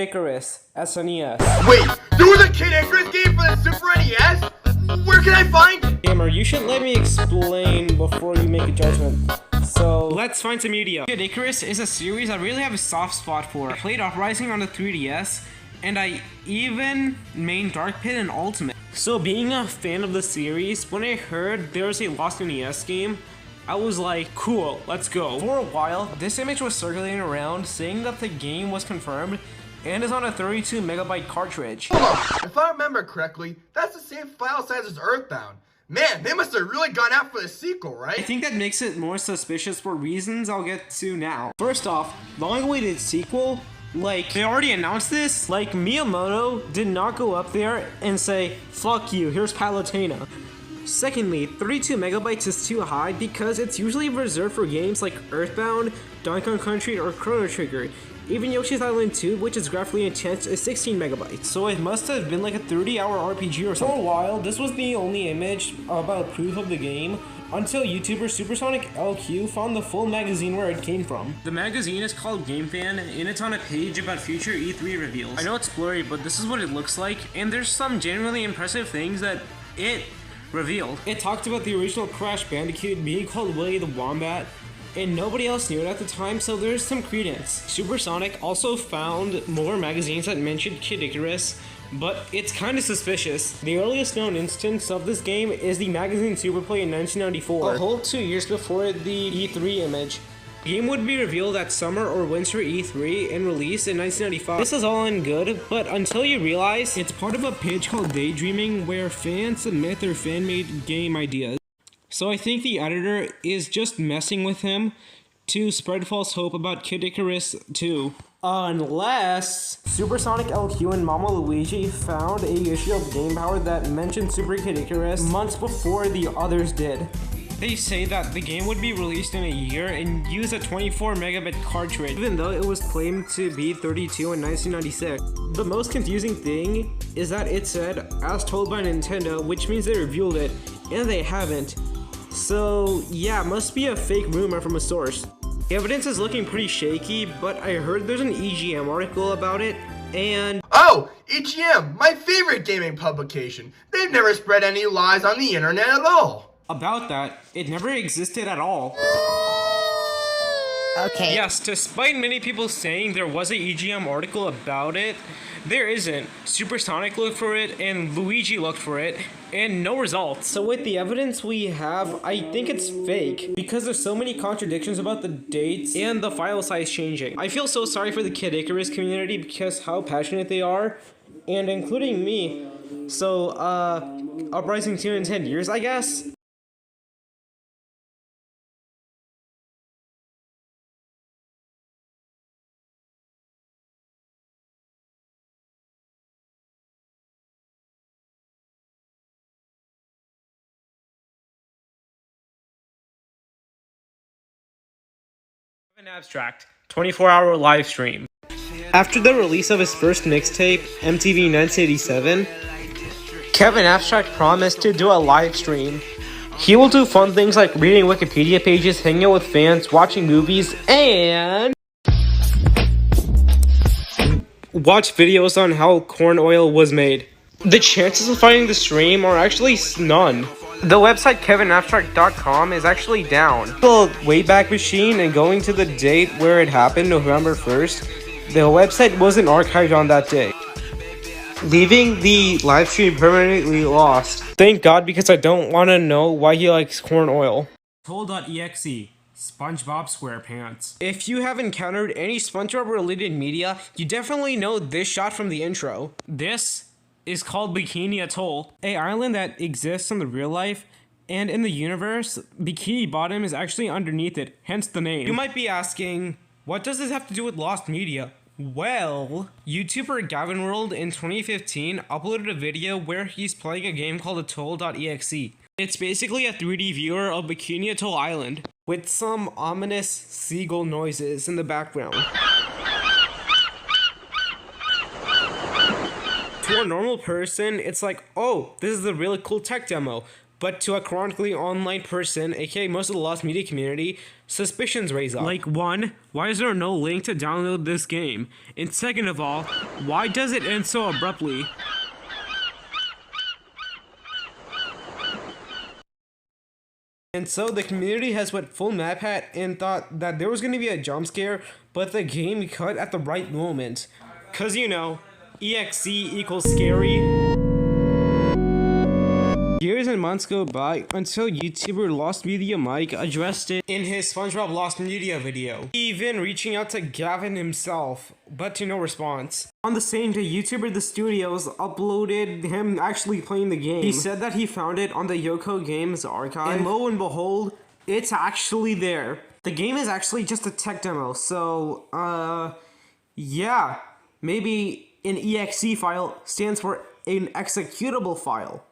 Icarus, SNES. Wait, there was a Kid Icarus game for the Super NES? Where can I find it? Gamer, you should let me explain before you make a judgment. So, let's find some media. Kid Icarus is a series I really have a soft spot for. I played Uprising on the 3DS, and I even main Dark Pit and Ultimate. So being a fan of the series, when I heard there was a Lost NES game, I was like, cool, let's go. For a while, this image was circulating around saying that the game was confirmed and is on a 32 megabyte cartridge. Hold on, if I remember correctly, that's the same file size as Earthbound. Man, they must have really gone out for the sequel, right? I think that makes it more suspicious for reasons I'll get to now. First off, long-awaited sequel, like, they already announced this? Like, Miyamoto did not go up there and say, fuck you, here's Palutena. Secondly, 32 megabytes is too high because it's usually reserved for games like Earthbound, Donkey Kong Country, or Chrono Trigger. Even Yoshi's Island 2, which is graphically intense, is 16 megabytes. So it must have been like a 30-hour RPG or something. For a while, this was the only image about proof of the game, until YouTuber Supersonic LQ found the full magazine where it came from. The magazine is called GameFan, and it's on a page about future E3 reveals. I know it's blurry, but this is what it looks like, and there's some genuinely impressive things that it revealed. It talked about the original Crash Bandicoot being called Willy the Wombat, and nobody else knew it at the time, so there's some credence. Supersonic also found more magazines that mentioned Kid Icarus, but it's kinda suspicious. The earliest known instance of this game is the magazine Superplay in 1994, a whole 2 years before the E3 image. The game would be revealed at Summer or Winter E3 and released in 1995. This is all in good, but until you realize, it's part of a page called Daydreaming where fans submit their fan-made game ideas. So I think the editor is just messing with him to spread false hope about Kid Icarus 2. Unless Supersonic LQ and Mama Luigi found a issue of Game Power that mentioned Super Kid Icarus months before the others did. They say that the game would be released in a year and use a 24 megabit cartridge, even though it was claimed to be 32 in 1996. The most confusing thing is that it said, as told by Nintendo, which means they revealed it, and they haven't. So yeah, must be a fake rumor from a source. The evidence is looking pretty shaky, but I heard there's an EGM article about it, and... Oh, EGM, my favorite gaming publication. They've never spread any lies on the internet at all. About that, it never existed at all. Okay. Yes, despite many people saying there was a EGM article about it, there isn't. Supersonic looked for it, and Luigi looked for it, and no results. So with the evidence we have, I think it's fake, because there's so many contradictions about the dates and the file size changing. I feel so sorry for the Kid Icarus community because how passionate they are, and including me. So, Uprising 2 in 10 years, I guess? An abstract 24-hour live stream. After the release of his first mixtape, MTV 1987, Kevin Abstract promised to do a live stream. He will do fun things like reading Wikipedia pages, hanging out with fans, watching movies, and watch videos on how corn oil was made. The chances of finding the stream are actually none. The website kevinabstract.com is actually down. The Wayback Machine and going to the date where it happened, November 1st, the website wasn't archived on that day, leaving the live stream permanently lost. Thank God, because I don't want to know why he likes corn oil. Toll.exe, SpongeBob SquarePants. If you have encountered any SpongeBob related media, you definitely know this shot from the intro. This is called Bikini Atoll, an island that exists in the real life, and in the universe, Bikini Bottom is actually underneath it, hence the name. You might be asking, what does this have to do with lost media? Well, YouTuber Gavin World in 2015 uploaded a video where he's playing a game called Atoll.exe. It's basically a 3D viewer of Bikini Atoll Island, with some ominous seagull noises in the background. To a normal person, it's like, oh, this is a really cool tech demo. But to a chronically online person, aka most of the Lost Media community, suspicions raise up. Like, one, why is there no link to download this game? And second of all, why does it end so abruptly? And so the community has went full map hat and thought that there was going to be a jump scare, but the game cut at the right moment. Cause you know, EXE equals scary. Years and months go by until YouTuber Lost Media Mike addressed it in his SpongeBob Lost Media video, even reaching out to Gavin himself, but to no response. On the same day, YouTuber The Studios uploaded him actually playing the game. He said that he found it on the Yoko Games archive, and lo and behold, it's actually there. The game is actually just a tech demo, so, yeah, maybe an EXE file stands for an executable file.